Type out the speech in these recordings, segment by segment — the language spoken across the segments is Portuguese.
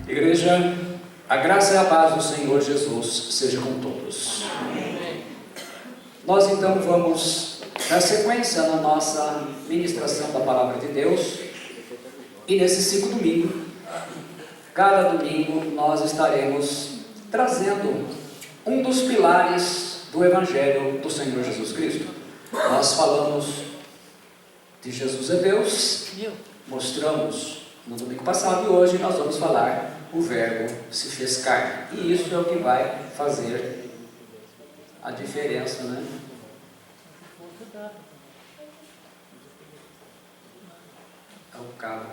Igreja, a graça e a paz do Senhor Jesus seja com todos. Amém. Nós então vamos dar sequência na nossa ministração da Palavra de Deus. E nesses 5 domingos, cada domingo nós estaremos trazendo um dos pilares do Evangelho do Senhor Jesus Cristo. Nós falamos de Jesus é Deus, mostramos no domingo passado, e hoje nós vamos falar o Verbo se fez carne. E isso é o que vai fazer a diferença, né? É o cabo.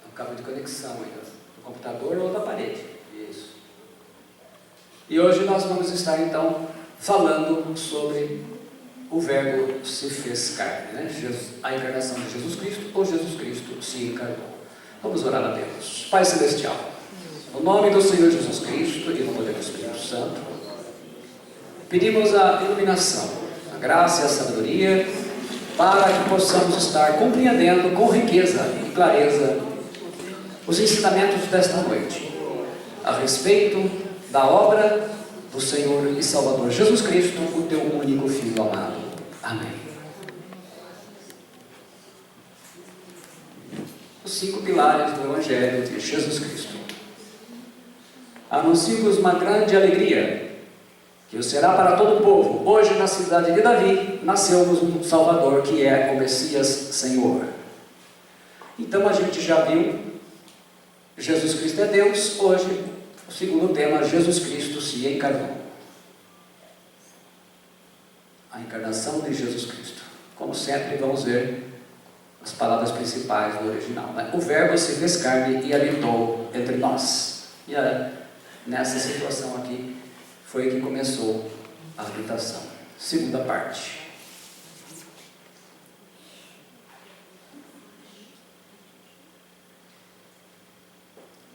É o cabo de conexão aí, do computador ou da parede. Isso. E hoje nós vamos estar então falando sobre o Verbo se fez carne, né? A encarnação de Jesus Cristo, ou Jesus Cristo se encarnou. Vamos orar a Deus. Pai Celestial, no nome do Senhor Jesus Cristo e no poder do Espírito Santo, pedimos a iluminação, a graça e a sabedoria, para que possamos estar compreendendo com riqueza e clareza os ensinamentos desta noite, a respeito da obra do Senhor e Salvador Jesus Cristo, o teu único Filho amado. Amém. Os 5 pilares do Evangelho de Jesus Cristo. Anuncio-vos uma grande alegria, que o será para todo o povo. Hoje, na cidade de Davi, nasceu-nos um Salvador, que é o Messias Senhor. Então a gente já viu, Jesus Cristo é Deus. Hoje, o segundo tema, Jesus Cristo se encarnou. A encarnação de Jesus Cristo. Como sempre, vamos ver as palavras principais do original, né? O Verbo se fez carne e habitou entre nós. E nessa situação aqui foi que começou a habitação. Segunda parte.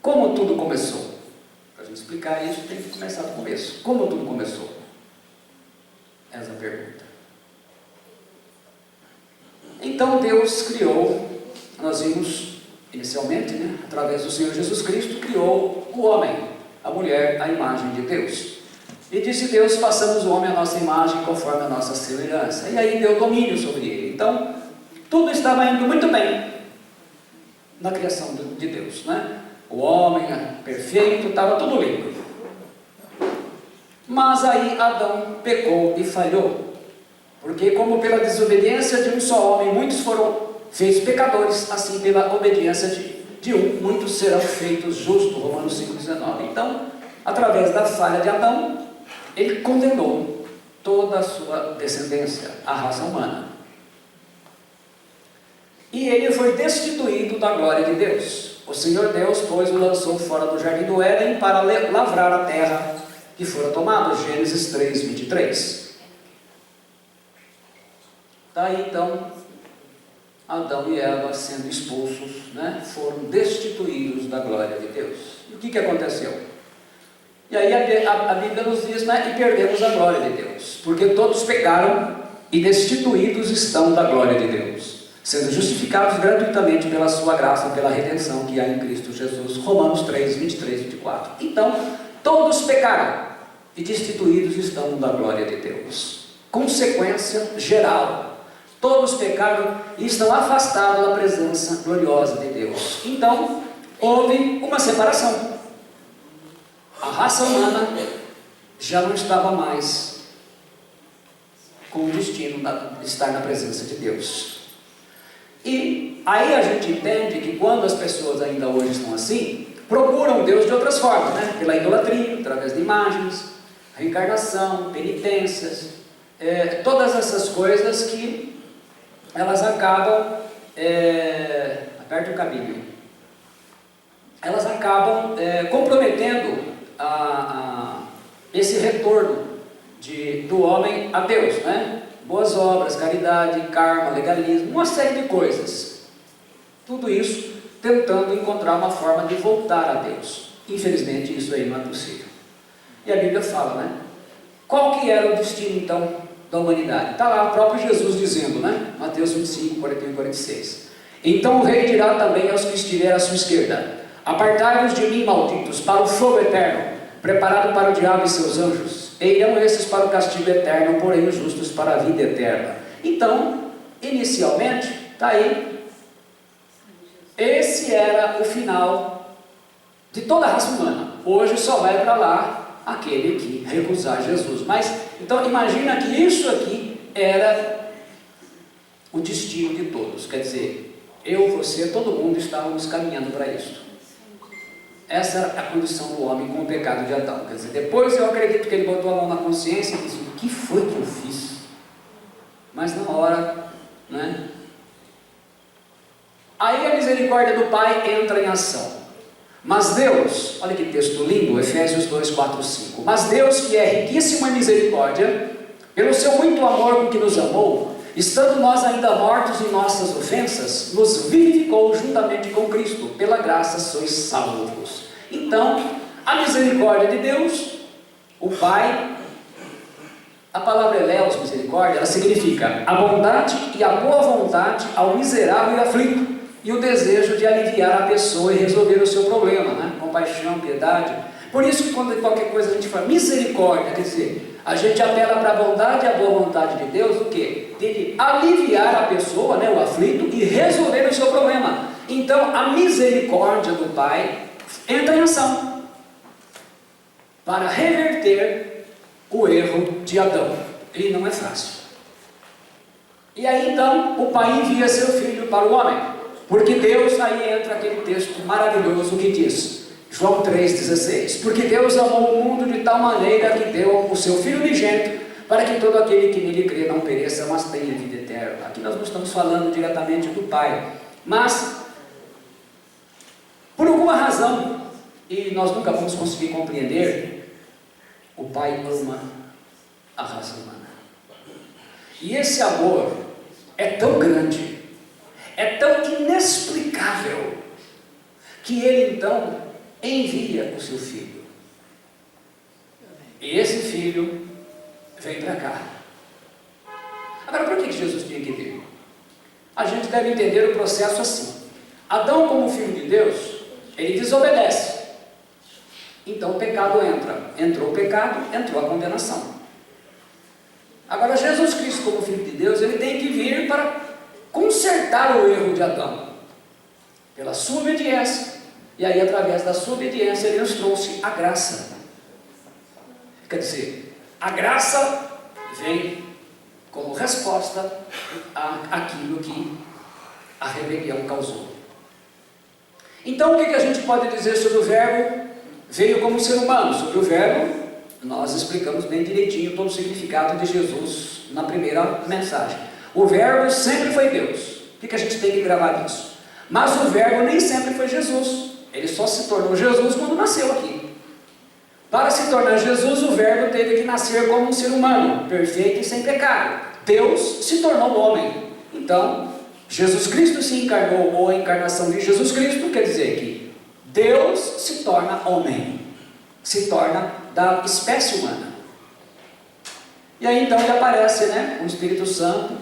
Como tudo começou? Para a gente explicar isso, tem que começar do começo. Como tudo começou? Essa é a pergunta. Então Deus criou, nós vimos inicialmente, né, através do Senhor Jesus Cristo, criou o homem, a mulher, a imagem de Deus. E disse Deus: façamos o homem à nossa imagem, conforme a nossa semelhança. E aí deu domínio sobre ele. Então, tudo estava indo muito bem na criação de Deus, né? O homem perfeito, estava tudo lindo. Mas aí Adão pecou e falhou. Porque como pela desobediência de um só homem muitos foram feitos pecadores, assim pela obediência de um, muitos serão feitos justos. Romanos 5,19. Então, através da falha de Adão, ele condenou toda a sua descendência, a raça humana. E ele foi destituído da glória de Deus. O Senhor Deus, pois, o lançou fora do jardim do Éden para lavrar a terra que fora tomada. Gênesis 3:23. Daí então, Adão e Eva, sendo expulsos, né, foram destituídos da glória de Deus. E o que aconteceu? E aí a Bíblia nos diz, né, e perdemos a glória de Deus, porque todos pecaram e destituídos estão da glória de Deus, sendo justificados gratuitamente pela sua graça, pela redenção que há em Cristo Jesus. Romanos 3:23-24. Então, todos pecaram e destituídos estão da glória de Deus. Consequência geral. Todos pecaram e estão afastados da presença gloriosa de Deus. Então, houve uma separação. A raça humana já não estava mais com o destino de estar na presença de Deus. E aí a gente entende que quando as pessoas ainda hoje estão assim, procuram Deus de outras formas, né? Pela idolatria, através de imagens, reencarnação, penitências, todas essas coisas que elas acabam, aperte o cabinho, elas acabam comprometendo esse retorno do homem a Deus, né? Boas obras, caridade, karma, legalismo, uma série de coisas. Tudo isso tentando encontrar uma forma de voltar a Deus. Infelizmente isso aí não é possível. E a Bíblia fala, né? Qual que era o destino então da humanidade. Está lá o próprio Jesus dizendo, né? Mateus 25, 41 e 46. Então o rei dirá também aos que estiverem à sua esquerda: apartai-vos de mim, malditos, para o fogo eterno, preparado para o diabo e seus anjos. E irão esses para o castigo eterno, porém os justos para a vida eterna. Então, inicialmente, está aí, esse era o final de toda a raça humana. Hoje só vai para lá aquele que recusar Jesus. Mas, então, imagina que isso aqui era o destino de todos. Quer dizer, eu, você, todo mundo estávamos caminhando para isso. Essa era a condição do homem com o pecado de Adão. Quer dizer, depois eu acredito que ele botou a mão na consciência e disse: o que foi que eu fiz? Mas na hora, né? Aí a misericórdia do Pai entra em ação. Mas Deus, olha que texto lindo, Efésios 2, 4, 5. Mas Deus, que é riquíssimo em misericórdia, pelo seu muito amor com que nos amou, estando nós ainda mortos em nossas ofensas, nos vivificou juntamente com Cristo. Pela graça sois salvos. Então, a misericórdia de Deus, o Pai, a palavra eleus, misericórdia, ela significa a bondade e a boa vontade ao miserável e aflito, e o desejo de aliviar a pessoa e resolver o seu problema, né? Compaixão, piedade. Por isso que quando qualquer coisa a gente fala misericórdia, quer dizer, a gente apela para a bondade e a boa vontade de Deus, o quê? De aliviar a pessoa, né, o aflito, e resolver o seu problema. Então a misericórdia do Pai entra em ação para reverter o erro de Adão. E não é fácil. E aí então o Pai envia seu Filho para o homem. Porque Deus, aí entra aquele texto maravilhoso que diz, João 3,16: porque Deus amou o mundo de tal maneira que deu o seu Filho unigênito, para que todo aquele que nele crê não pereça, mas tenha vida eterna. Aqui nós não estamos falando diretamente do Pai, mas por alguma razão, e nós nunca vamos conseguir compreender, o Pai ama a raça humana. E esse amor é tão grande, é tão inexplicável, que ele então envia o seu Filho. E esse Filho vem para cá. Agora, por que Jesus tinha que vir? A gente deve entender o processo assim. Adão, como filho de Deus, ele desobedece. Então o pecado entra. Entrou o pecado, entrou a condenação. Agora Jesus Cristo, como filho de Deus, ele tem que vir para consertar o erro de Adão, pela sua obediência, e aí através da sua obediência ele nos trouxe a graça. Quer dizer, a graça vem como resposta àquilo que a rebelião causou. Então o que a gente pode dizer sobre o Verbo? Veio como ser humano. Sobre o Verbo, nós explicamos bem direitinho todo o significado de Jesus na primeira mensagem. O Verbo sempre foi Deus. O que a gente tem que gravar nisso? Mas o Verbo nem sempre foi Jesus. Ele só se tornou Jesus quando nasceu aqui. Para se tornar Jesus, o Verbo teve que nascer como um ser humano, perfeito e sem pecado. Deus se tornou homem. Então, Jesus Cristo se encarnou, ou a encarnação de Jesus Cristo quer dizer que Deus se torna homem, se torna da espécie humana. E aí então ele aparece, né? O Espírito Santo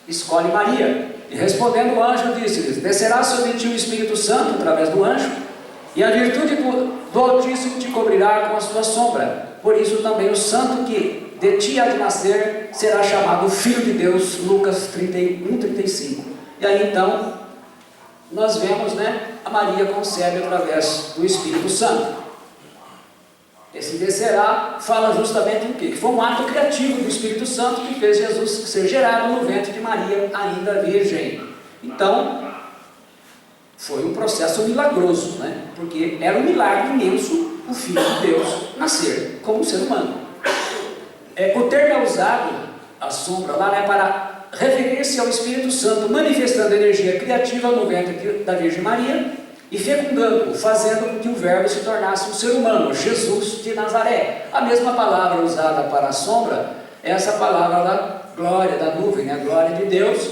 escolhe Maria, e respondendo o anjo disse-lhes: descerá sobre ti o Espírito Santo através do anjo, e a virtude do Altíssimo te cobrirá com a sua sombra. Por isso também o santo que de ti há de nascer será chamado Filho de Deus. Lucas 31, 35. E aí então nós vemos, né, a Maria concebe através do Espírito Santo. Esse descerá fala justamente o quê? Que foi um ato criativo do Espírito Santo que fez Jesus ser gerado no ventre de Maria, ainda virgem. Então, foi um processo milagroso, né? Porque era um milagre imenso o Filho de Deus nascer como ser humano. O termo é usado, a sombra lá, né, para referir-se ao Espírito Santo manifestando energia criativa no ventre da Virgem Maria, e fecundando, fazendo com que o Verbo se tornasse um ser humano, Jesus de Nazaré. A mesma palavra usada para a sombra é essa palavra da glória, da nuvem, né? A glória de Deus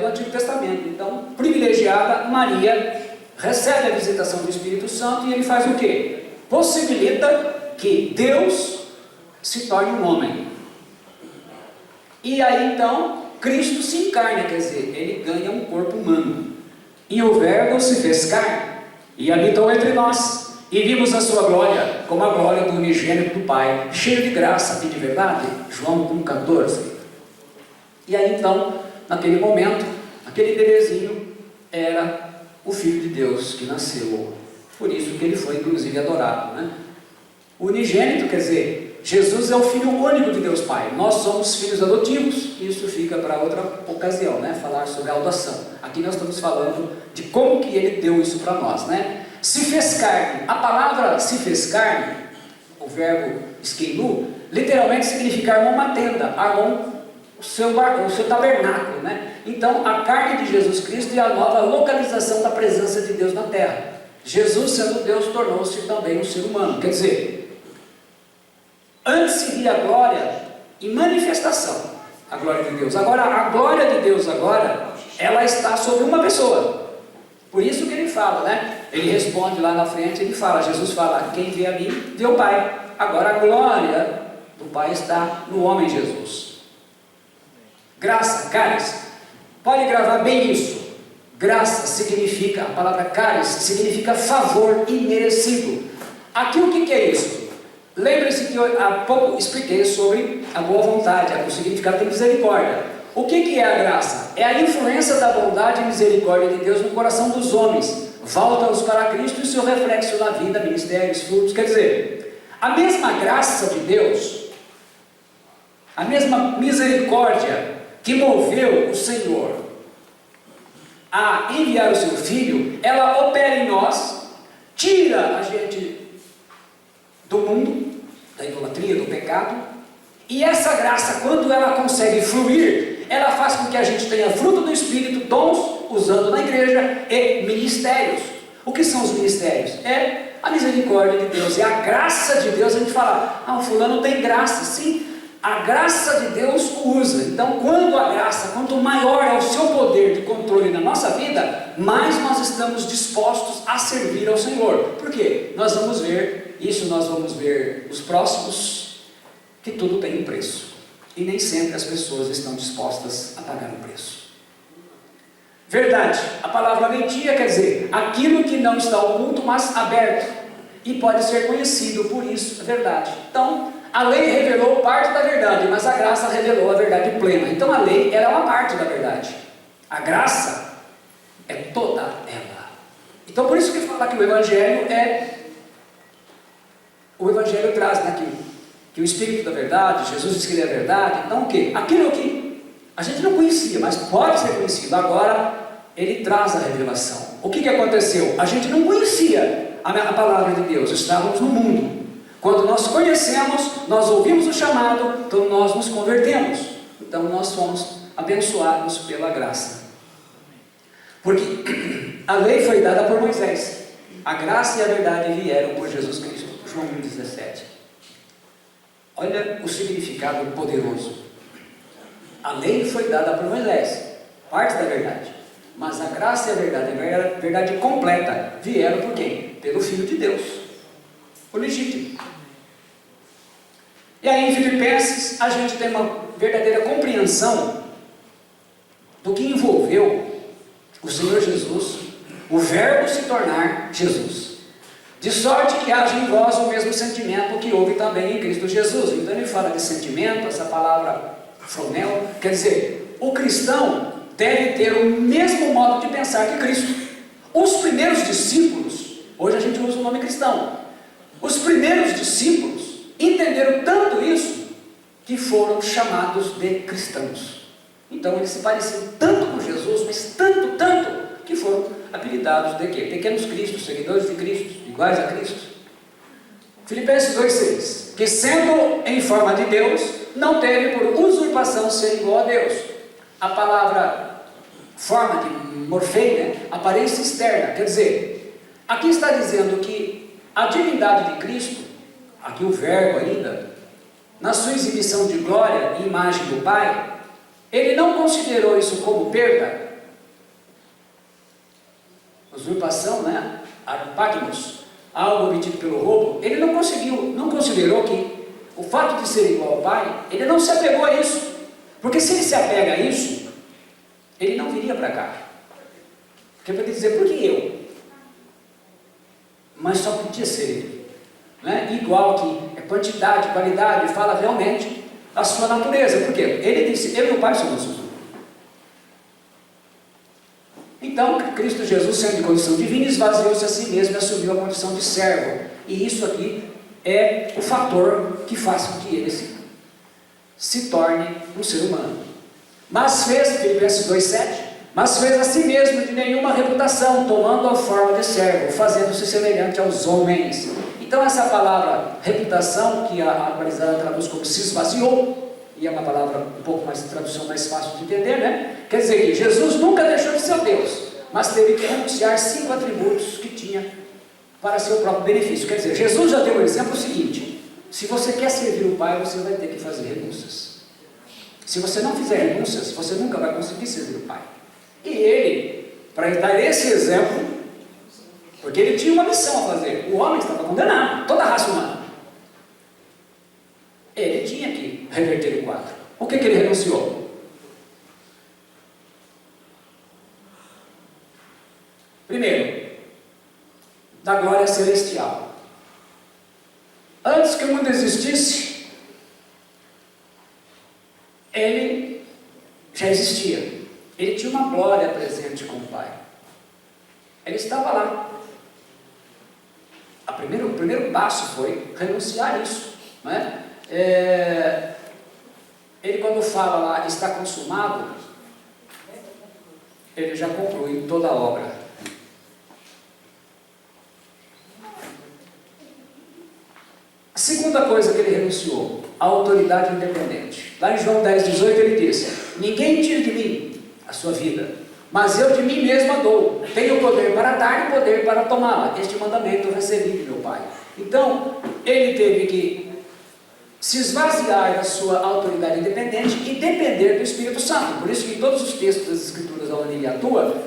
do Antigo Testamento. Então, privilegiada, Maria recebe a visitação do Espírito Santo, e ele faz o quê? Possibilita que Deus se torne um homem. E aí então, Cristo se encarna, quer dizer, ele ganha um corpo humano. E o Verbo se fez carne e habitou entre nós. E vimos a sua glória, como a glória do unigênito do Pai, cheio de graça e de verdade. João 1,14. E aí então, naquele momento, aquele bebezinho era o Filho de Deus que nasceu. Por isso que ele foi inclusive adorado, né? O unigênito, quer dizer, Jesus é o Filho único de Deus Pai. Nós somos filhos adotivos. Isso fica para outra ocasião, né? Falar sobre a adoção. Aqui nós estamos falando de como que ele deu isso para nós, né? Se fez carne. A palavra se fez carne, o verbo skenu, literalmente significa armou uma tenda, armou o seu tabernáculo, né? Então a carne de Jesus Cristo é a nova localização da presença de Deus na terra. Jesus, sendo Deus, tornou-se também um ser humano. Quer dizer, antes se via a glória em manifestação, a glória de Deus. Agora, a glória de Deus agora, ela está sobre uma pessoa. Por isso que ele fala, né? Ele responde lá na frente, ele fala, Jesus fala, quem vê a mim, vê o Pai. Agora a glória do Pai está no homem Jesus. Graça, caris. Pode gravar bem isso. Graça significa, a palavra caris significa favor imerecido. Aqui o que é isso? Lembre-se que eu há pouco expliquei sobre a boa vontade, o significado de misericórdia. O que é a graça? É a influência da bondade e misericórdia de Deus no coração dos homens. Volta-os para Cristo e seu reflexo na vida, ministérios, frutos. Quer dizer, a mesma graça de Deus, a mesma misericórdia que moveu o Senhor a enviar o seu Filho, ela opera em nós, tira a gente do mundo, da idolatria, do pecado, e essa graça, quando ela consegue fluir, ela faz com que a gente tenha fruto do Espírito, dons, usando na igreja, e ministérios. O que são os ministérios? É a misericórdia de Deus, é a graça de Deus. A gente fala, o fulano tem graça. Sim, a graça de Deus usa. Então, quando a graça, quanto maior é o seu poder de controle na nossa vida, mais nós estamos dispostos a servir ao Senhor. Por quê? Nós vamos ver, isso nós vamos ver os próximos, que tudo tem um preço. E nem sempre as pessoas estão dispostas a pagar o preço. Verdade. A palavra mentira quer dizer aquilo que não está oculto, mas aberto. E pode ser conhecido, por isso é verdade. Então, a lei revelou parte da verdade, mas a graça revelou a verdade plena. Então a lei era uma parte da verdade. A graça é toda ela. Então por isso que fala que o Evangelho o Evangelho traz, né, que o Espírito da verdade, Jesus diz que ele é a verdade. Então o quê? Aquilo que a gente não conhecia, mas pode ser conhecido. Agora ele traz a revelação. O que aconteceu? A gente não conhecia a palavra de Deus, estávamos no mundo. Quando nós conhecemos, nós ouvimos o chamado, então nós nos convertemos. Então nós fomos abençoados pela graça. Porque a lei foi dada por Moisés. A graça e a verdade vieram por Jesus Cristo. João 1,17. Olha o significado poderoso. A lei foi dada por Moisés, parte da verdade. Mas a graça e a verdade completa, vieram por quem? Pelo Filho de Deus, o legítimo. E aí em Filipenses a gente tem uma verdadeira compreensão do que envolveu o Senhor Jesus, o Verbo se tornar Jesus. De sorte que haja em vós o mesmo sentimento que houve também em Cristo Jesus. Então ele fala de sentimento, essa palavra fronel, quer dizer, o cristão deve ter o mesmo modo de pensar que Cristo. Os primeiros discípulos, hoje a gente usa o nome cristão, os primeiros discípulos entenderam tanto isso que foram chamados de cristãos. Então eles se pareciam tanto com Jesus, mas tanto, que foram apelidados de quê? Pequenos cristos, seguidores de Cristo, iguais a Cristo. Filipenses 2,6. Que sendo em forma de Deus, não teve por usurpação ser igual a Deus. A palavra forma de morfei, né? Aparência externa, quer dizer, aqui está dizendo que a divindade de Cristo, aqui o verbo ainda, na sua exibição de glória e imagem do Pai, ele não considerou isso como perda, usurpação, né? Arpagmos, algo obtido pelo roubo. Ele não considerou que o fato de ser igual ao Pai, ele não se apegou a isso, Porque se ele se apega a isso, ele não viria para cá. Porque ele poderia dizer, por que eu? Mas só podia ser ele. Né? Igual que quantidade, qualidade, fala realmente a sua natureza. Por quê? Ele disse, eu e o Pai somos um. Então, Cristo Jesus, sendo de condição divina, esvaziou-se a si mesmo e assumiu a condição de servo. E isso aqui é o fator que faz com que ele se torne um ser humano. Mas fez, Filipenses 2,7, mas fez a si mesmo de nenhuma reputação, tomando a forma de servo, fazendo-se semelhante aos homens. Então essa palavra reputação, que a atualizada traduz como se esvaziou, e é uma palavra um pouco mais, tradução mais fácil de entender, né? Quer dizer que Jesus nunca deixou de ser Deus, mas teve que renunciar 5 atributos que tinha para seu próprio benefício. Quer dizer, Jesus já deu o exemplo seguinte: se você quer servir o Pai, você vai ter que fazer renúncias. Se você não fizer renúncias, você nunca vai conseguir servir o Pai. E ele, para dar esse exemplo, porque ele tinha uma missão a fazer, o homem estava condenado, toda a raça humana. Ele tinha que reverter o quadro. O que ele renunciou? Primeiro, da glória celestial. Antes que o mundo existisse, ele já existia. Ele tinha uma glória presente com o Pai. Ele estava lá. O primeiro passo foi renunciar a isso. Não é? Ele, quando fala lá, está consumado, ele já conclui toda a obra. A segunda coisa que ele renunciou, a autoridade independente. Lá em João 10,18 ele disse: ninguém tira de mim a sua vida, mas eu de mim mesmo a dou. Tenho poder para dar e poder para tomá-la. Este mandamento eu recebi de meu Pai. Então, ele teve que se esvaziar da sua autoridade independente e depender do Espírito Santo. Por isso que em todos os textos das Escrituras onde ele atua,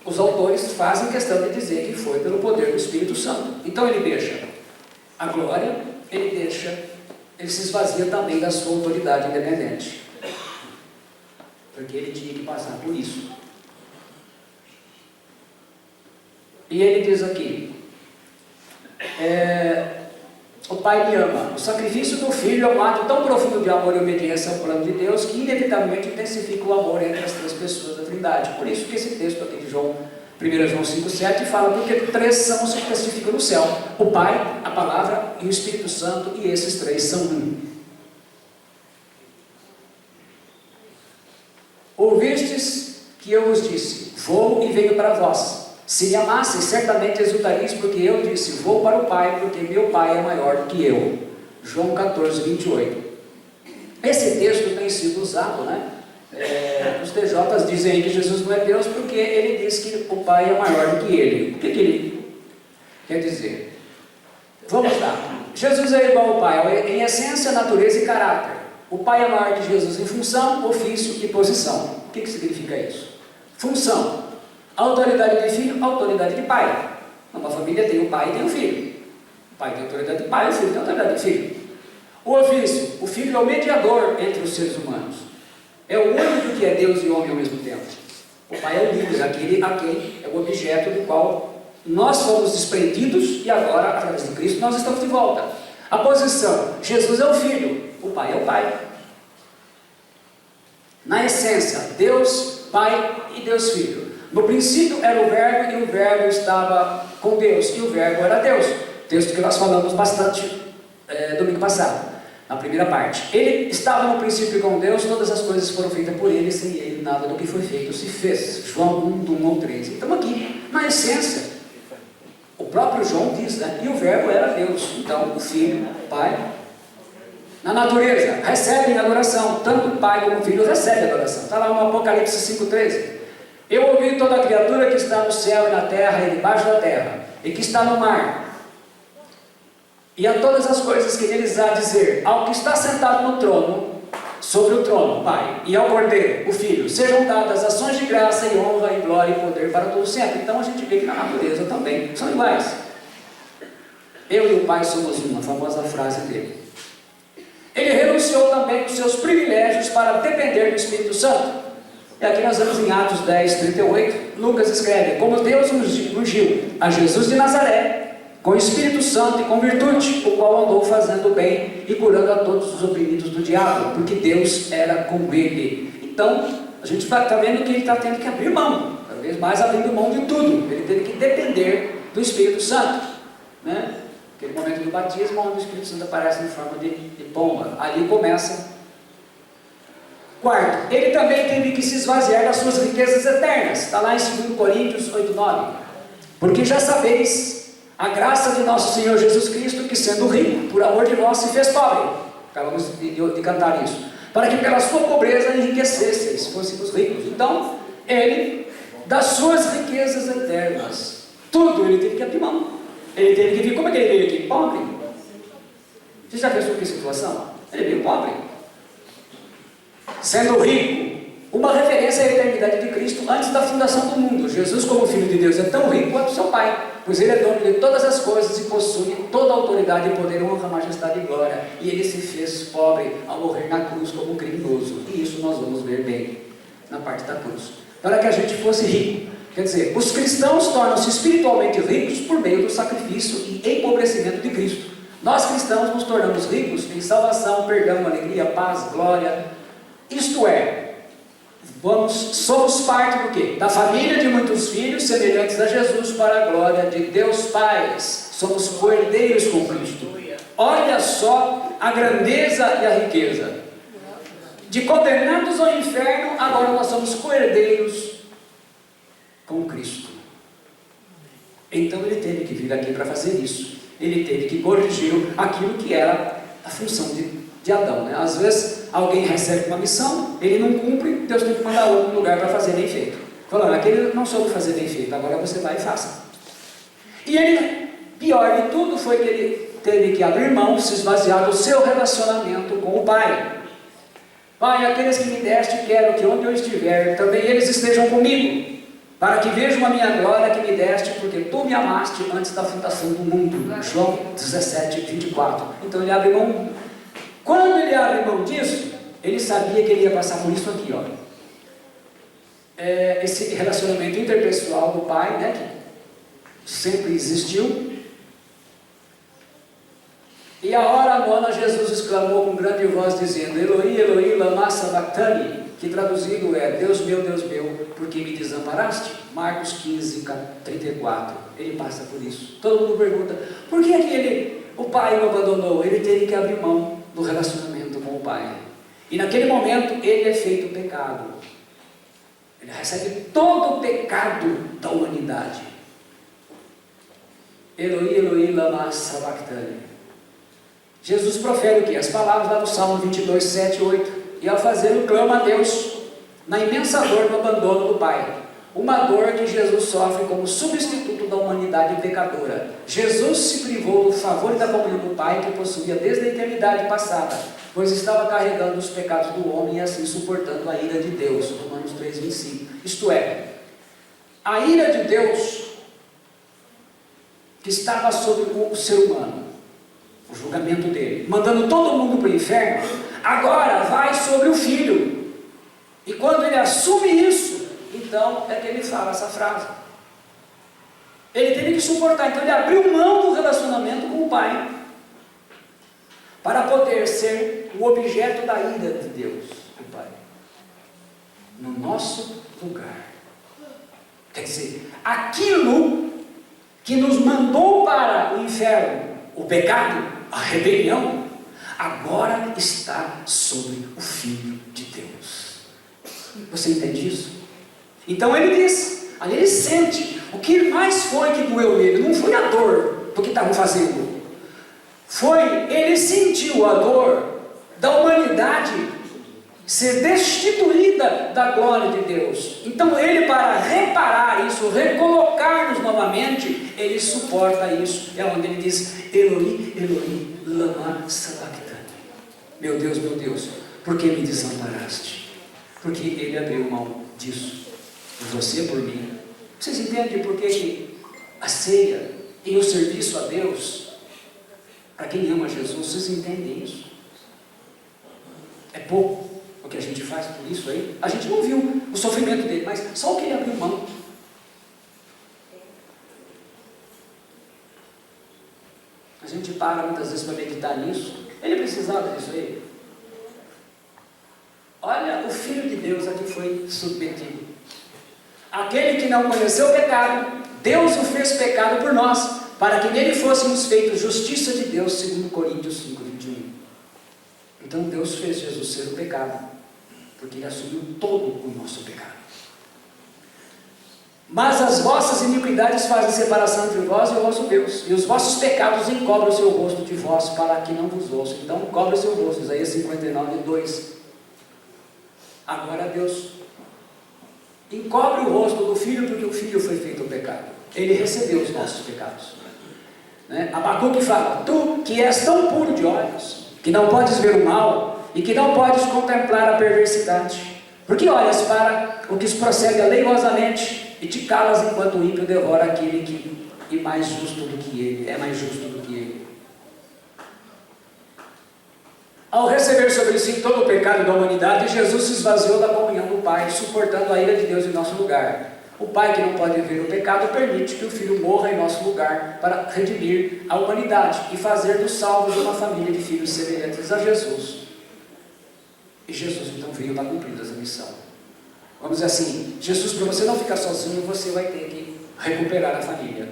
os autores fazem questão de dizer que foi pelo poder do Espírito Santo. Então ele deixa a glória, ele se esvazia também da sua autoridade independente. Porque ele tinha que passar por isso. E ele diz aqui, o Pai me ama. O sacrifício do Filho é um ato tão profundo de amor e obediência ao plano de Deus que inevitavelmente intensifica o amor entre as 3 pessoas da Trindade. Por isso que esse texto aqui de 1 João 5,7 fala porque 3 são os que testificam no céu: o Pai, a Palavra e o Espírito Santo, e esses 3 são um. Ouvistes que eu vos disse: vou e venho para vós. Se me amasseis, certamente exultareis, porque eu disse: vou para o Pai, porque meu Pai é maior do que eu. João 14,28. Esse texto tem sido usado, né? Os TJs dizem aí que Jesus não é Deus porque ele diz que o Pai é maior do que ele. O que ele quer dizer? Vamos lá. Jesus é igual ao Pai em essência, natureza e caráter. O Pai é maior que Jesus em função, ofício e posição. O que significa isso? Função: autoridade de filho, autoridade de pai. Uma família tem o pai e tem o filho. O pai tem autoridade de pai, o filho tem autoridade de filho. O ofício: o filho é o mediador entre os seres humanos. É o único que é Deus e homem ao mesmo tempo. O pai é o Deus, aquele a quem é o objeto do qual nós fomos desprendidos e agora, através de Cristo, nós estamos de volta. A posição: Jesus é o filho, o pai é o pai. Na essência, Deus Pai e Deus Filho. No princípio era o Verbo e o Verbo estava com Deus e o Verbo era Deus. Texto que nós falamos bastante domingo passado, na primeira parte. Ele estava no princípio com Deus, todas as coisas foram feitas por ele, sem ele nada do que foi feito se fez. João 1, 1 ao 13. Então aqui, na essência, o próprio João diz, né? E o Verbo era Deus. Então o Filho, o Pai. Na natureza, recebem adoração. Tanto o Pai como o Filho recebem adoração. Está lá no Apocalipse 5,13. Eu ouvi toda a criatura que está no céu e na terra e debaixo da terra, e que está no mar, e a todas as coisas que neles há a dizer, ao que está sentado no trono, sobre o trono, Pai, e ao Cordeiro, o Filho, sejam dadas ações de graça e honra e glória e poder para todo sempre. Então a gente vê que na natureza também são iguais. Eu e o Pai somos uma, a famosa frase dele. Ele renunciou também dos seus privilégios para depender do Espírito Santo. E aqui nós vamos em Atos 10, 38, Lucas escreve: como Deus ungiu a Jesus de Nazaré, com o Espírito Santo e com virtude, o qual andou fazendo bem e curando a todos os oprimidos do diabo, porque Deus era com ele. Então, a gente está vendo que ele está tendo que abrir mão, cada vez mais abrindo mão de tudo. Ele teve que depender do Espírito Santo, né? Aquele momento do batismo, onde o Espírito Santo aparece em forma de pomba. Ali começa. Quarto, ele também teve que se esvaziar das suas riquezas eternas. Está lá em 2 Coríntios 8, 9. Porque já sabeis a graça de nosso Senhor Jesus Cristo, que sendo rico, por amor de nós se fez pobre. Acabamos de cantar isso. Para que pela sua pobreza enriquecesseis, fôssemos ricos. Então, ele, das suas riquezas eternas, tudo ele teve que abrir mão. Ele teve que vir. Como é que ele veio aqui? Pobre. Você já pensou que situação? Ele veio pobre. Sendo rico. Uma referência à eternidade de Cristo antes da fundação do mundo. Jesus, como Filho de Deus, é tão rico quanto seu Pai, pois ele é dono de todas as coisas e possui toda a autoridade, poder, honra, majestade e glória. E ele se fez pobre ao morrer na cruz como criminoso. E isso nós vamos ver bem na parte da cruz. Para que a gente fosse rico. Quer dizer, os cristãos tornam-se espiritualmente ricos por meio do sacrifício e empobrecimento de Cristo. Nós cristãos nos tornamos ricos em salvação, perdão, alegria, paz, glória. Isto é, somos parte do quê? Da família de muitos filhos semelhantes a Jesus para a glória de Deus Pai. Somos coerdeiros com Cristo. Olha só a grandeza e a riqueza. De condenados ao inferno, agora nós somos coerdeiros com Cristo. Então ele teve que vir aqui para fazer isso. Ele teve que corrigir aquilo que era a função de Adão, né? Às vezes alguém recebe uma missão, ele não cumpre, Deus tem que mandar outro lugar para fazer bem feito. Falando, aquele não soube fazer bem feito, agora você vai e faça. E ele, pior de tudo, foi que ele teve que abrir mão, se esvaziar do seu relacionamento com o Pai. Pai, aqueles que me deste, quero que onde eu estiver, também eles estejam comigo, para que vejam a minha glória que me deste, porque tu me amaste antes da fundação do mundo. João 17, 24. Então ele abre mão. Quando ele abre mão disso, ele sabia que ele ia passar por isso aqui, ó. Esse relacionamento interpessoal do Pai, né, que sempre existiu. E a hora nona, Jesus exclamou com grande voz, dizendo: Eloi, Eloi, lama sabachthani, que traduzido é: Deus meu, por que me desamparaste? Marcos 15, 34. Ele passa por isso. Todo mundo pergunta: por que o Pai o abandonou? Ele teve que abrir mão do relacionamento com o Pai. E naquele momento ele é feito pecado. Ele recebe todo o pecado da humanidade. Eloi, Eloi, lama sabachthani. Jesus profere o quê? As palavras lá do Salmo 22, 7 e 8. E ao fazê-lo, clama a Deus na imensa dor do abandono do Pai. Uma dor que Jesus sofre como substituto da humanidade pecadora. Jesus se privou do favor e da comunhão do Pai que possuía desde a eternidade passada, pois estava carregando os pecados do homem e assim suportando a ira de Deus. Romanos 3, 25. Isto é, a ira de Deus que estava sobre o ser humano, o julgamento dele, mandando todo mundo para o inferno, agora vai sobre o Filho. E quando ele assume isso, então é que ele fala essa frase. Ele teve que suportar, então ele abriu mão do relacionamento com o Pai, para poder ser o objeto da ira de Deus, o Pai, no nosso lugar. Quer dizer, aquilo que nos mandou para o inferno, o pecado, a rebelião, agora está sobre o Filho de Deus. Você entende isso? Então ele diz, ali ele sente, o que mais foi que doeu nele? Não foi a dor do que estavam fazendo, ele sentiu a dor da humanidade ser destituída da glória de Deus. Então ele, para reparar isso, recolocar-nos novamente, ele suporta isso. É onde ele diz: Eloi, Eloi, lama sabachthani. Meu Deus, por que me desamparaste? Porque ele abriu mão disso, por você, por mim. Vocês entendem por que a ceia e o serviço a Deus, para quem ama Jesus, vocês entendem isso? É pouco o que a gente faz por isso aí. A gente não viu o sofrimento dele, mas só o que ele abriu mão. A gente para muitas vezes para meditar nisso. Ele precisava disso aí. Olha, o Filho de Deus a que foi submetido. Aquele que não conheceu o pecado, Deus o fez pecado por nós, para que nele fôssemos feitos justiça de Deus, segundo Coríntios 5, 21. Então Deus fez Jesus ser o pecado, porque ele assumiu todo o nosso pecado. Mas as vossas iniquidades fazem separação entre vós e o vosso Deus, e os vossos pecados encobrem o seu rosto de vós, para que não vos ouça. Então cobre o seu rosto, Isaías 59, 2. Agora Deus encobre o rosto do Filho, porque o Filho foi feito o pecado. Ele recebeu os nossos pecados. Abacuque fala: tu que és tão puro de olhos, que não podes ver o mal, e que não podes contemplar a perversidade, porque olhas para o que se procede aleivosamente, e te calas enquanto o ímpio devora aquele que é mais justo do que ele. Ao receber sobre si todo o pecado da humanidade, Jesus se esvaziou da comunhão do Pai, suportando a ira de Deus em nosso lugar. O Pai, que não pode ver o pecado, permite que o Filho morra em nosso lugar para redimir a humanidade e fazer dos salvos uma família de filhos semelhantes a Jesus. E Jesus então veio para cumprir essa missão. Vamos dizer assim, Jesus, para você não ficar sozinho, você vai ter que recuperar a família.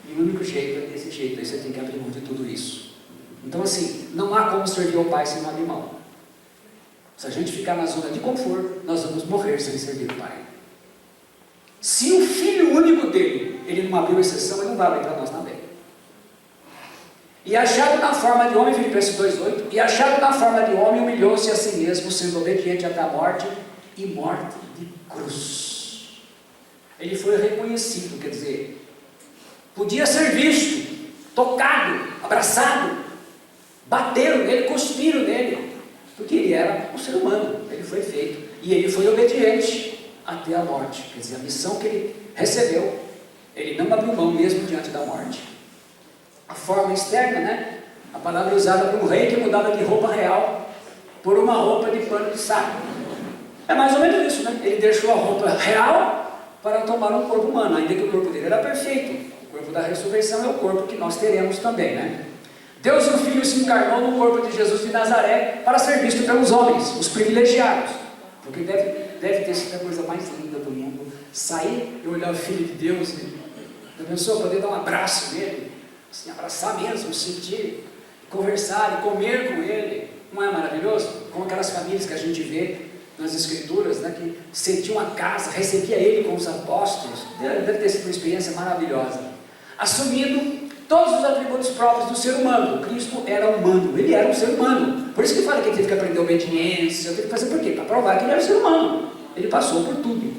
E o único jeito é desse jeito, aí você tem que abrir mão de tudo isso. Então assim, não há como servir ao Pai sem abrir mão. Se a gente ficar na zona de conforto, nós vamos morrer sem servir o Pai. Se o Filho único dele, ele não abriu exceção, ele não vai abrir para nós também. E achado na forma de homem, Filipenses 2,8, e achado na forma de homem, humilhou-se a si mesmo, sendo obediente até a morte, e morte de cruz. Ele foi reconhecido, quer dizer, podia ser visto, tocado, abraçado, bateram nele, cuspiram nele, porque ele era um ser humano, ele foi feito, e ele foi obediente até a morte, quer dizer, a missão que ele recebeu, ele não abriu mão mesmo diante da morte. A forma externa, a palavra usada por um rei que mudava de roupa real por uma roupa de pano de saco. É mais ou menos isso, ele deixou a roupa real para tomar um corpo humano, ainda que o corpo dele era perfeito. O corpo da ressurreição é o corpo que nós teremos também, Deus o Filho se encarnou no corpo de Jesus de Nazaré para ser visto pelos homens, os privilegiados, porque deve ter sido a coisa mais linda do mundo, sair e olhar o Filho de Deus, a pessoa poder dar um abraço nele, assim, abraçar mesmo, sentir, conversar e comer com ele. Não é maravilhoso? Como aquelas famílias que a gente vê nas Escrituras, que sentiam a casa, recebia ele com os apóstolos. Deve ter sido uma experiência maravilhosa, assumindo todos os atributos próprios do ser humano. Cristo era humano, ele era um ser humano, por isso que fala que ele teve que aprender obediência, teve que fazer por quê? Para provar que ele era um ser humano. Ele passou por tudo,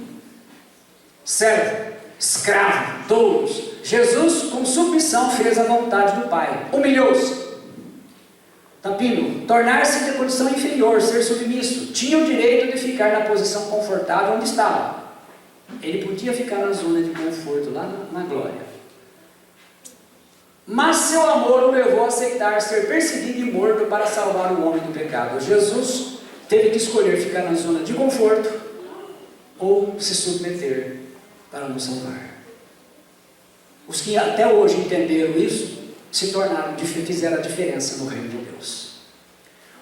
servo, escravo, touros. Jesus com submissão fez a vontade do Pai, humilhou-se. Tapino, tornar-se de condição inferior, ser submisso, tinha o direito de ficar na posição confortável onde estava. Ele podia ficar na zona de conforto, lá na glória. Mas seu amor o levou a aceitar ser perseguido e morto para salvar o homem do pecado. Jesus teve que escolher ficar na zona de conforto ou se submeter para nos salvar. Os que até hoje entenderam isso, se tornaram, fizeram a diferença no reino de Deus.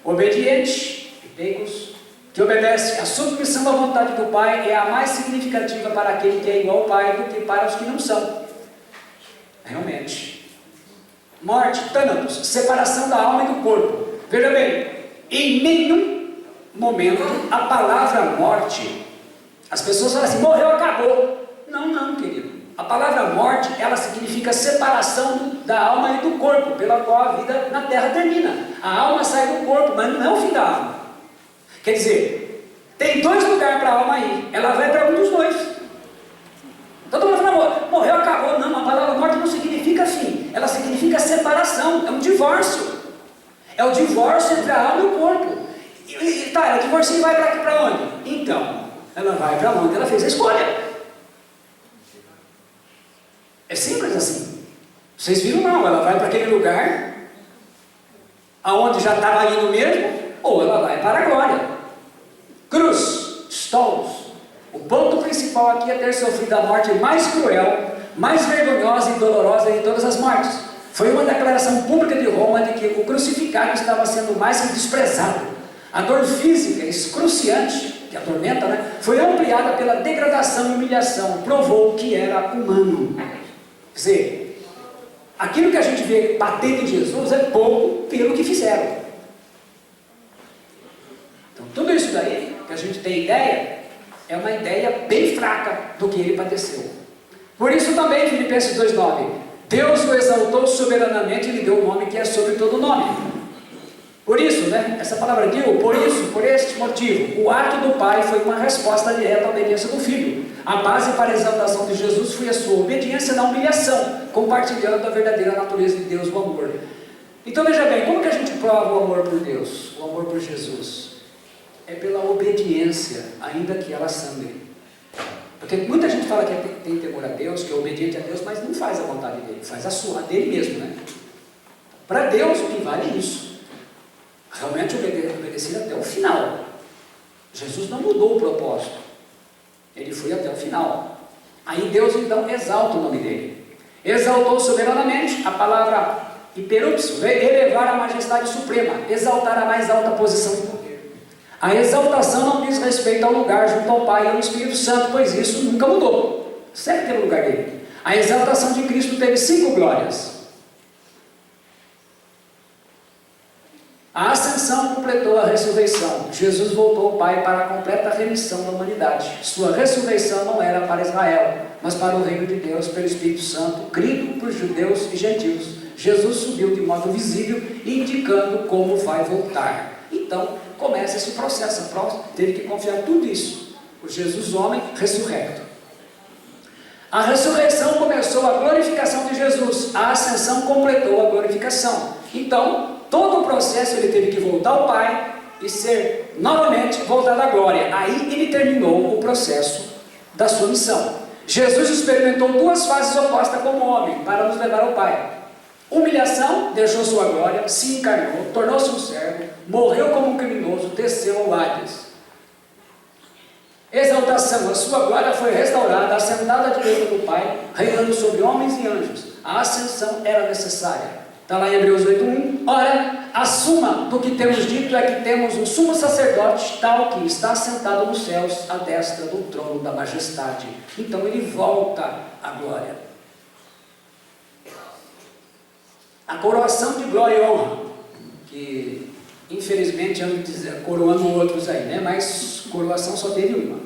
Obediente, peigos, que obedece, a submissão à vontade do Pai é a mais significativa para aquele que é igual ao Pai do que para os que não são. Realmente. Morte, tânatos, separação da alma e do corpo. Veja bem, em nenhum momento a palavra morte, as pessoas falam assim, morreu, acabou. Não, querido. A palavra morte, ela significa separação da alma e do corpo, pela qual a vida na terra termina. A alma sai do corpo, mas não é o fim da alma. Quer dizer, tem dois lugares para a alma ir, ela vai para um dos dois. Todo mundo fala, morreu, acabou. Não, a palavra morte não significa fim, ela significa separação, é um divórcio. É o divórcio entre a alma e o corpo. Ela divorcia e vai para onde? Então, ela vai para onde ela fez a escolha. É simples assim. Vocês viram não, ela vai para aquele lugar aonde já estava indo mesmo, ou ela vai para a glória. Cruz, stolos. O ponto principal aqui é ter sofrido a morte mais cruel, mais vergonhosa e dolorosa de todas as mortes. Foi uma declaração pública de Roma de que o crucificado estava sendo mais que desprezado. A dor física excruciante, que atormenta, né, foi ampliada pela degradação e humilhação, provou que era humano. Quer dizer, aquilo que a gente vê batendo em Jesus é pouco pelo que fizeram. Então, tudo isso daí, que a gente tem ideia, é uma ideia bem fraca do que ele padeceu. Por isso também, Filipenses 2,9, Deus o exaltou soberanamente e lhe deu o nome que é sobre todo nome. Por isso, né, essa palavra deu, por isso, por este motivo, o ato do Pai foi uma resposta direta à obediência do Filho. A base para a exaltação de Jesus foi a sua obediência na humilhação, compartilhando a verdadeira natureza de Deus, o amor. Então veja bem, como que a gente prova o amor por Deus, o amor por Jesus? É pela obediência, ainda que ela sangre. Porque muita gente fala que tem temor a Deus, que é obediente a Deus, mas não faz a vontade dele, faz a sua, a dele mesmo, né? Para Deus o que vale é isso. Realmente obedecer até o final. Jesus não mudou o propósito. Ele foi até o final. Aí Deus então exalta o nome dele. Exaltou soberanamente, a palavra hiperupso, elevar a majestade suprema, exaltar a mais alta posição de poder. A exaltação não diz respeito ao lugar junto ao Pai e ao Espírito Santo, pois isso nunca mudou. Sempre teve o lugar dele. A exaltação de Cristo teve 5 glórias. A ascensão completou a ressurreição. Jesus voltou ao Pai para a completa remissão da humanidade. Sua ressurreição não era para Israel, mas para o reino de Deus pelo Espírito Santo, crido por judeus e gentios. Jesus subiu de modo visível, indicando como vai voltar. Então, começa esse processo. Teve que confiar tudo isso. O Jesus homem ressurrecto. A ressurreição começou a glorificação de Jesus. A ascensão completou a glorificação. Então, todo o processo ele teve que voltar ao Pai e ser novamente voltado à glória. Aí ele terminou o processo da sua missão. Jesus experimentou 2 fases opostas como homem para nos levar ao Pai. Humilhação, deixou sua glória, se encarnou, tornou-se um servo, morreu como um criminoso, desceu ao Hades. Exaltação, a sua glória foi restaurada, assentada à direita do Pai, reinando sobre homens e anjos. A ascensão era necessária. Está lá em Hebreus 8:1. Ora, a suma do que temos dito é que temos um sumo sacerdote tal que está assentado nos céus, à destra do trono da majestade. Então ele volta à glória. A coroação de glória e honra, que infelizmente ando coroando outros aí, né? Mas coroação só teve uma.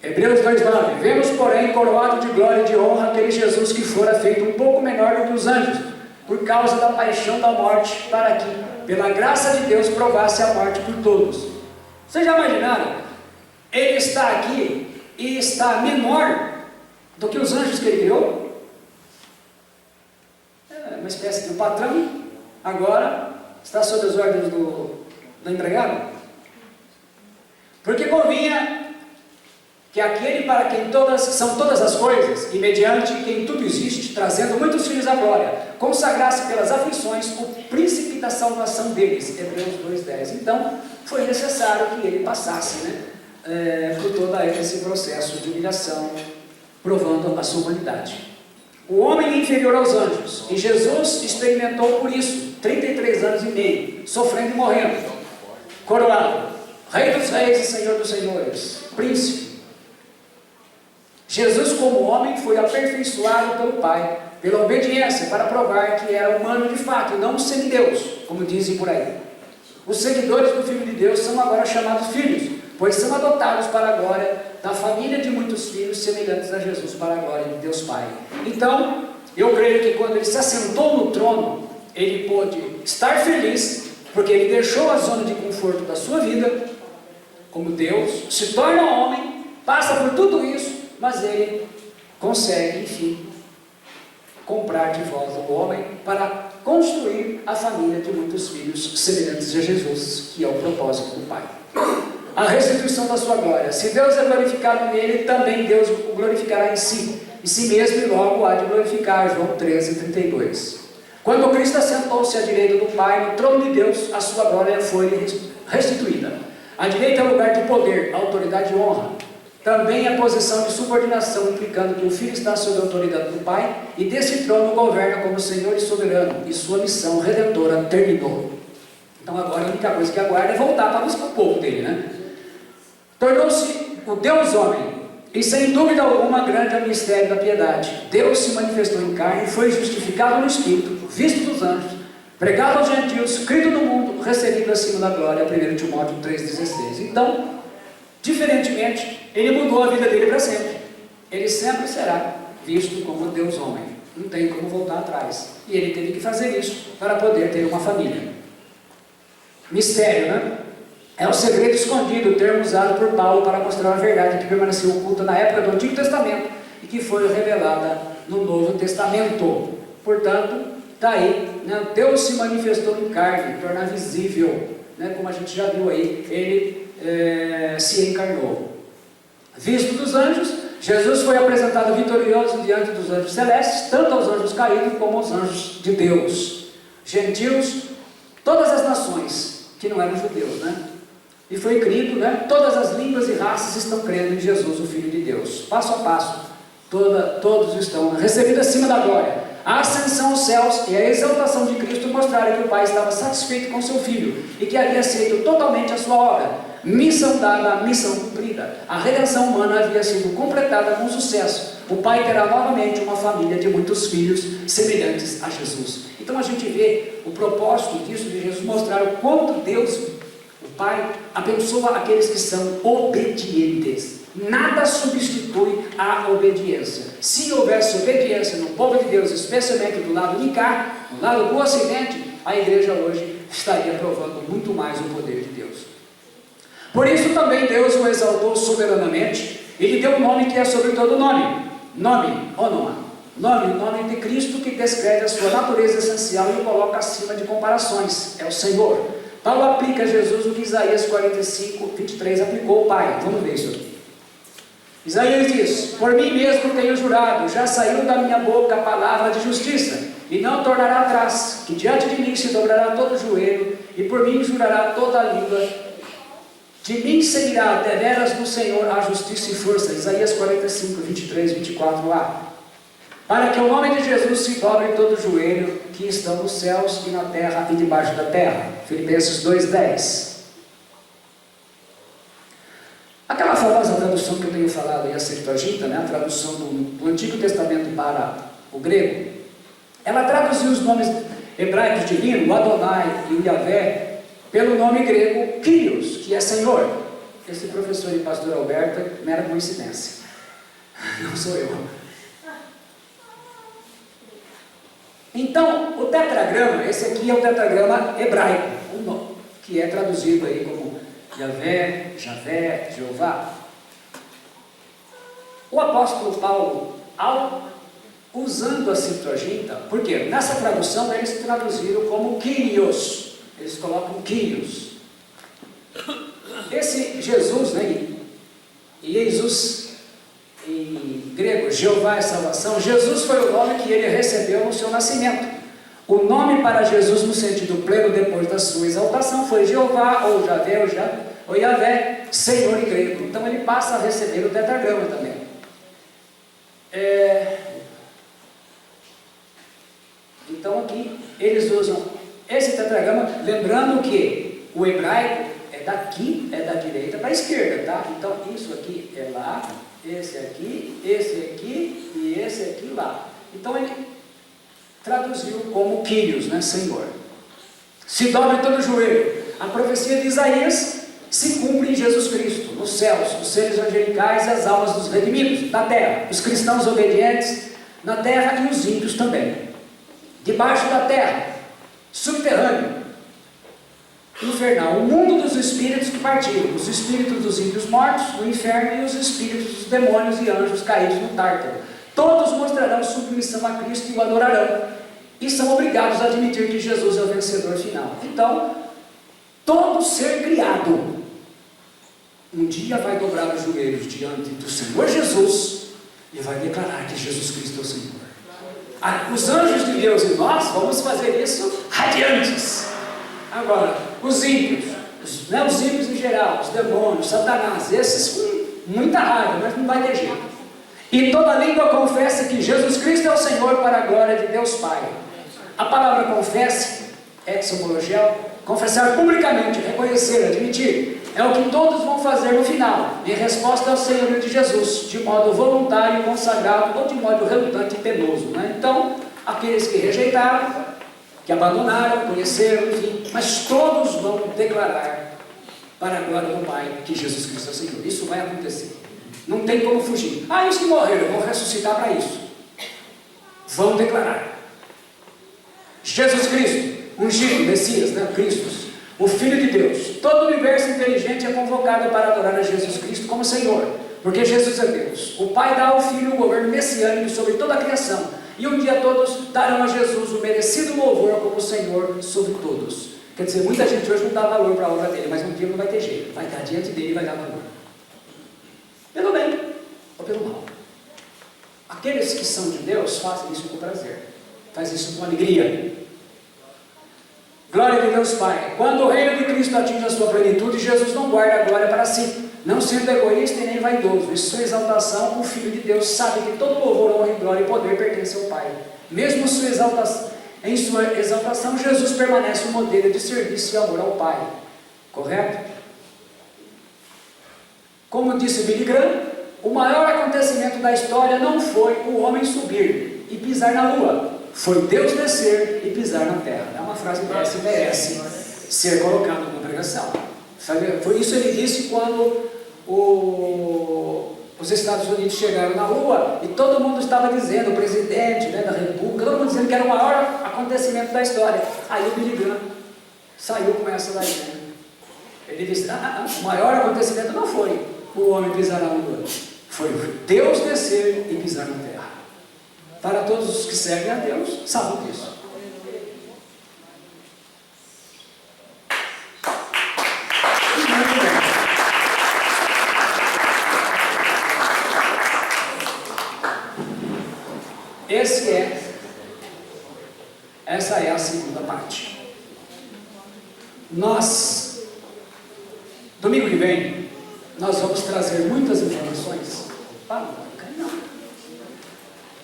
Hebreus 2:9. Vemos, porém, coroado de glória e de honra aquele Jesus que fora feito um pouco menor do que os anjos, por causa da paixão da morte, para que, pela graça de Deus, provasse a morte por todos. Vocês já imaginaram? Ele está aqui e está menor do que os anjos que ele criou? Uma espécie de um patrão, agora está sob as ordens do empregado. Porque convinha que aquele para quem são todas as coisas, e mediante quem tudo existe, trazendo muitos filhos à glória, consagrasse pelas aflições o príncipe da salvação deles, Hebreus 2:10. Então, foi necessário que ele passasse, por todo esse processo de humilhação, provando a sua humanidade. O homem inferior aos anjos, e Jesus experimentou por isso, 33 anos e meio, sofrendo e morrendo, coroado, Rei dos reis e Senhor dos senhores, príncipe. Jesus como homem foi aperfeiçoado pelo Pai, pela obediência, para provar que era humano de fato, e não um semideus, como dizem por aí. Os seguidores do Filho de Deus são agora chamados filhos, pois são adotados para a glória da família de muitos filhos semelhantes a Jesus, para a glória de Deus Pai. Então, eu creio que quando ele se assentou no trono, ele pôde estar feliz, porque ele deixou a zona de conforto da sua vida, como Deus, se torna homem, passa por tudo isso, mas ele consegue, enfim, comprar de volta o homem para construir a família de muitos filhos semelhantes a Jesus, que é o propósito do Pai. A restituição da sua glória. Se Deus é glorificado nele, também Deus o glorificará em si mesmo, e logo há de glorificar. João 13:32. Quando Cristo assentou-se à direita do Pai, no trono de Deus, a sua glória foi restituída. A direita é o lugar de poder, autoridade e honra. Também a posição de subordinação, implicando que o Filho está sob a autoridade do Pai, e desse trono governa como Senhor e soberano, e sua missão redentora terminou. Então agora a única coisa que aguarda é voltar para buscar o povo dele, né? Tornou-se o Deus homem, e sem dúvida alguma grande é o mistério da piedade. Deus se manifestou em carne, foi justificado no Espírito, visto dos anjos, pregado aos gentios, crido no mundo, recebido acima da glória. 1 Timóteo 3,16. Então, diferentemente, ele mudou a vida dele para sempre. Ele sempre será visto como Deus homem. Não tem como voltar atrás. E ele teve que fazer isso para poder ter uma família. Mistério, né? É o segredo escondido, o termo usado por Paulo para mostrar a verdade que permaneceu oculta na época do Antigo Testamento e que foi revelada no Novo Testamento. Portanto, está aí, né? Deus se manifestou em carne, tornar visível, né? Como a gente já viu aí, ele se encarnou. Visto dos anjos, Jesus foi apresentado vitorioso diante dos anjos celestes, tanto aos anjos caídos como aos anjos de Deus, gentios, todas as nações que não eram judeus, né? E foi crido, né? Todas as línguas e raças estão crendo em Jesus, o Filho de Deus. Passo a passo, todos estão recebidos acima da glória. A ascensão aos céus e a exaltação de Cristo mostraram que o Pai estava satisfeito com seu Filho e que havia aceito totalmente a sua obra. Missão dada, missão cumprida. A redenção humana havia sido completada com sucesso. O Pai terá novamente uma família de muitos filhos semelhantes a Jesus. Então a gente vê o propósito disso, de Jesus mostrar o quanto Deus, o Pai, abençoa aqueles que são obedientes. Nada substitui a obediência. Se houvesse obediência no povo de Deus, especialmente do lado de cá, do lado do Ocidente, a igreja hoje estaria provando muito mais o poder de Deus. Por isso também Deus o exaltou soberanamente e lhe deu um nome que é sobre todo nome. Nome, ou não há? Nome, o nome de Cristo, que descreve a sua natureza essencial e o coloca acima de comparações. É o Senhor. Paulo aplica a Jesus o que Isaías 45, 23 aplicou ao Pai. Vamos ver isso aqui. Isaías diz: por mim mesmo tenho jurado, já saiu da minha boca a palavra de justiça, e não tornará atrás, que diante de mim se dobrará todo o joelho, e por mim jurará toda a língua. De mim seguirá deveras no Senhor a justiça e força. Isaías 45, 23, 24a. Para que o nome de Jesus se dobre todo o joelho, que estão nos céus e na terra e debaixo da terra. Filipenses 2:10. Aquela famosa tradução que eu tenho falado aí, a Septuaginta, né, a tradução do Antigo Testamento para o grego, ela traduziu os nomes hebraicos divinos, o Adonai e o Yahvé, pelo nome grego Kyrios, que é Senhor. Esse professor e pastor Alberto é mera coincidência, não sou eu. Então, o tetragrama, esse aqui é o tetragrama hebraico, que é traduzido aí como Yahvé, Javé, Jeová. O apóstolo Paulo, usando a Septuaginta, porque nessa tradução eles traduziram como Kyrios, eles colocam Kyrios. Esse Jesus, né, e Jesus em grego, Jeová é salvação. Jesus foi o nome que ele recebeu no seu nascimento. O nome para Jesus no sentido pleno depois da sua exaltação foi Jeová, ou Javé, ou Yahvé, Senhor em grego. Então ele passa a receber o tetragrama também. Então aqui eles usam esse tetragrama, lembrando que o hebraico é daqui, é da direita para a esquerda, tá? Então isso aqui é lá, esse aqui e esse aqui lá. Então ele traduziu como Kyrios, né, Senhor. Se dobre todo o joelho. A profecia de Isaías se cumpre em Jesus Cristo, nos céus, os seres angelicais e as almas dos redimidos, na terra, os cristãos obedientes na terra e os ímpios também. Debaixo da terra, subterrâneo, infernal, o mundo dos espíritos que partiram, os espíritos dos ímpios mortos no inferno e os espíritos dos demônios e anjos caídos no tártaro. Todos mostrarão submissão a Cristo e o adorarão, e são obrigados a admitir que Jesus é o vencedor final. Então, todo ser criado um dia vai dobrar os joelhos diante do Senhor Jesus e vai declarar que Jesus Cristo é o Senhor. Os anjos de Deus e nós vamos fazer isso radiantes. Agora, os ímpios, os ímpios em geral, os demônios, Satanás, esses com muita raiva, mas não vai ter jeito. E toda língua confessa que Jesus Cristo é o Senhor, para a glória de Deus Pai. A palavra confesse, exomologel, confessar publicamente, reconhecer, admitir, é o que todos vão fazer no final, em resposta ao senhorio de Jesus, de modo voluntário, consagrado, ou de modo relutante e penoso, né? Então, aqueles que rejeitaram, que abandonaram, conheceram, enfim, mas todos vão declarar para a glória do Pai que Jesus Cristo é o Senhor. Isso vai acontecer, não tem como fugir. Os que morreram vão ressuscitar para isso, vão declarar Jesus Cristo, ungido, Messias, né? Cristo, o Filho de Deus. Todo o universo inteligente é convocado para adorar a Jesus Cristo como Senhor, porque Jesus é Deus. O Pai dá ao Filho o governo messiânico sobre toda a criação, e um dia todos darão a Jesus o merecido louvor como Senhor sobre todos. Quer dizer, muita gente hoje não dá valor para a obra dele, mas um dia não vai ter jeito, vai estar diante dele e vai dar valor, pelo bem ou pelo mal. Aqueles que são de Deus fazem isso com prazer, fazem isso com alegria. Glória a Deus Pai. Quando o reino de Cristo atinge a sua plenitude, Jesus não guarda a glória para si, não sendo egoísta e nem vaidoso. Em sua exaltação, o Filho de Deus sabe que todo louvor, honra, glória e poder pertence ao Pai. Mesmo em sua exaltação, Jesus permanece um modelo de serviço e amor ao Pai. Correto? Como disse Billy Graham, o maior acontecimento da história não foi o homem subir e pisar na lua, foi Deus descer e pisar na terra. É uma frase dessa, merece ser colocada na pregação. Foi isso que ele disse quando os Estados Unidos chegaram na Lua, e todo mundo estava dizendo, o presidente, né, da República, todo mundo dizendo que era o maior acontecimento da história. Aí o Billy Graham saiu com essa daí, né? Ele disse, o maior acontecimento não foi o homem pisar na Lua, foi Deus descer e pisar na terra. Para todos os que servem a Deus, sabem disso. Essa é a segunda parte. Domingo que vem, nós vamos trazer muitas informações.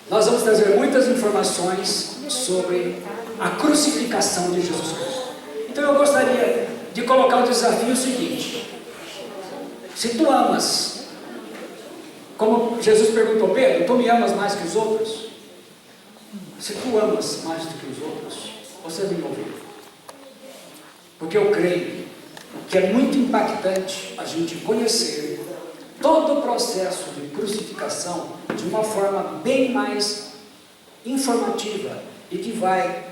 Nós vamos trazer muitas informações sobre a crucificação de Jesus Cristo. Então eu gostaria de colocar o desafio seguinte: se tu amas, como Jesus perguntou, Pedro, tu me amas mais que os outros? Se tu amas mais do que os outros, você me ouvir. Porque eu creio que é muito impactante a gente conhecer todo o processo de crucificação de uma forma bem mais informativa e que vai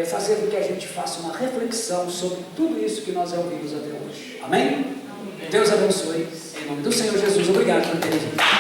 fazer com que a gente faça uma reflexão sobre tudo isso que nós ouvimos até hoje. Amém? Deus abençoe. Em nome do Senhor Jesus, obrigado por ter vindo.